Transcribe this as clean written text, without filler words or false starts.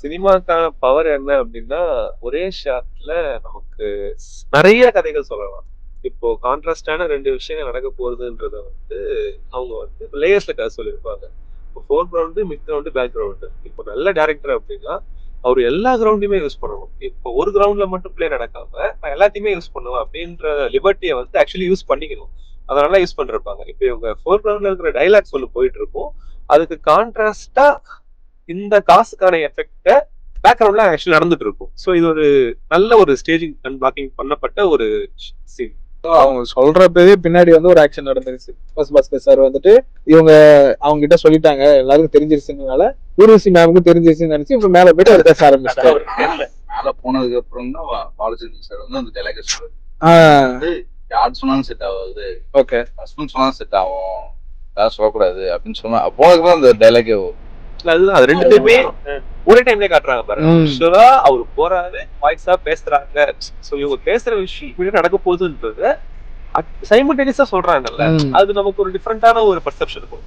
சினிமாக்கான power என்ன அப்படின்னா, ஒரே ஷாட்ல நமக்கு நிறைய கதைகள் சொல்லலாம். இப்போ கான்ட்ராஸ்டான 2 விஷயங்கள் நடக்க போகுதுன்றத வந்து, அவங்க வந்து லேயர்ஸ்ல கதை சொல்லியிருப்பாங்க. இப்போ foreground, midground, background. இப்போ நல்ல டைரக்டர் அப்படின்னா, அவரு எல்லா கிரவுண்டையுமே யூஸ் பண்ணணும். இப்போ ஒரு கிரவுண்ட்ல மட்டும் பிளே நடக்காம, நான் எல்லாத்தையுமே யூஸ் பண்ணுவேன் அப்படின்ற லிபர்ட்டிய வந்து ஆக்சுவலி யூஸ் பண்ணிக்கணும். அதனால யூஸ் பண்ணிருப்பாங்க. இப்போ இவங்க ஃபோர் கிரவுண்ட்ல இருக்கிற டைலாக்ஸ் ஒண்ணு போயிட்டு இருக்கும். அதுக்கு கான்ட்ராஸ்டா இந்த காசுக்கான எஃபெக்ட பேக்ரவுண்ட்ல ஆக்சுவலி நடந்துட்டு இருக்கும். ஸோ இது ஒரு நல்ல ஒரு ஸ்டேஜிங் அண்ட் பிளாக்கிங் பண்ணப்பட்ட ஒரு சீன். அவங்க சொல்றப்பவே பின்னாடி வந்து ஒரு ஆக்ஷன் நடந்துருச்சு. ஃபர்ஸ்ட் பாஸ்கர் சார் வந்துட்டு இவங்க அவங்க கிட்ட சொல்லிட்டாங்க, எல்லாருக்கும் தெரிஞ்சிருச்சுனால ஊர்வசி மேமுக்கும் தெரிஞ்சிருச்சுன்னு நினைச்சு இப்ப மேல போயிட்டு அவர் பேச ஆரம்பிச்சிட்டாரு. மேல போனதுக்கு அப்புறம் தான் பாலச்சந்திரன் சார் வந்து அந்த டைலாக் சொல்றாரு. யார் சொன்னாலும் செட் ஆகாது, ஓகே ஹஸ்பண்ட் சொன்னாலும் செட் ஆகும், யாரும் சொல்லக்கூடாது அப்படின்னு சொன்னா போனதுக்கு அந்த டைலாக்கே அதுதான் அது ரெண்டு பேருமே ஒரே டைம்லயே காட்டுறாங்க பாருங்க. ஆக்சுவலா அவர் போறாரு, வாய்ஸா பேசுறாங்க. சோ இவங்க பேசுற விஷயம் நடக்க போகுதுன்றது சைமல்டேனியஸா சொல்றாங்கல்ல, அது நமக்கு ஒரு டிஃபரெண்டான ஒரு பர்செப்ஷன் இருக்கும்.